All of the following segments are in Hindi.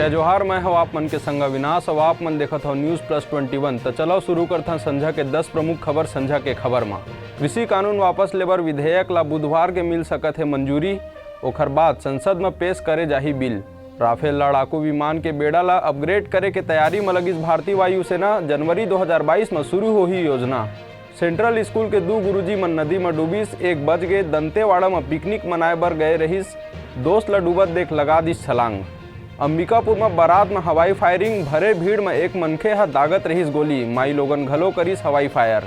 जय जोहार। मैं हूं आप मन के संग अविनाश और आप मन देखत हो न्यूज़+21। तो चलो शुरू करते हैं संझा के 10 प्रमुख खबर संझा के खबर में। कृषि कानून वापस लेबर विधेयक ला बुधवार के मिल सकत है मंजूरी। ओखर बाद संसद में पेश करे जाही बिल। राफेल लड़ाकू विमान के बेड़ा ला अपग्रेड करे के तैयारी में लगिस भारतीय वायुसेना। जनवरी 2022 में शुरू होही योजना। सेंट्रल स्कूल के 2 गुरुजी मन नदी में डूबिस, एक बच गए। दंतेवाड़ा में पिकनिक मनाए बर गए रहिस, दोस्त ला डूबत देख लगा दिस छलांग। अंबिकापुर में बारात में हवाई फायरिंग, भरे भीड़ में एक मनखे हा दागत रहिस गोली। माई लोगन घलो करिस हवाई फायर।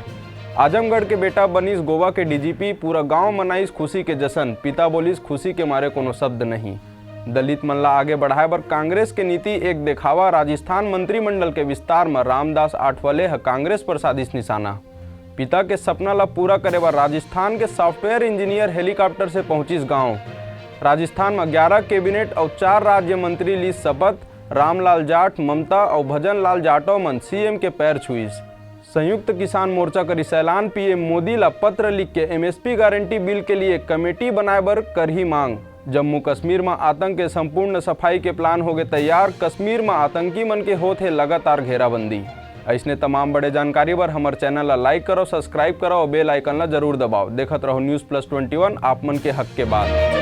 आजमगढ़ के बेटा बनिस गोवा के डीजीपी, पूरा गांव मनाइस खुशी के जश्न। पिता बोलिस खुशी के मारे कोनो शब्द नहीं। दलित मन ला आगे बढ़ाए बर कांग्रेस के नीति एक दिखावा। राजस्थान मंत्रिमंडल के विस्तार में रामदास आठवले ह कांग्रेस पर साधिस निशाना। पिता के सपना ला पूरा करे बर राजस्थान के सॉफ्टवेयर इंजीनियर हेलीकॉप्टर से पहुंचिस गांव। राजस्थान में 11 कैबिनेट और 4 राज्य मंत्री ली शपथ। रामलाल जाट, ममता और भजन लाल जाटव मन सीएम के पैर छुईस। संयुक्त किसान मोर्चा करिस ऐलान, पीएम मोदी ला पत्र लिख के एमएसपी गारंटी बिल के लिए कमेटी बनाए बर करही मांग। जम्मू कश्मीर में आतंक के संपूर्ण सफाई के प्लान हो गए तैयार। कश्मीर में आतंकी मन के होते लगातार घेराबंदी। ऐसने तमाम बड़े जानकारी बर हमारे चैनल ला लाइक करो, सब्सक्राइब करो और बेल आइकन ला जरूर दबाओ। देखत रहो न्यूज़+21 आप मन के हक के बात।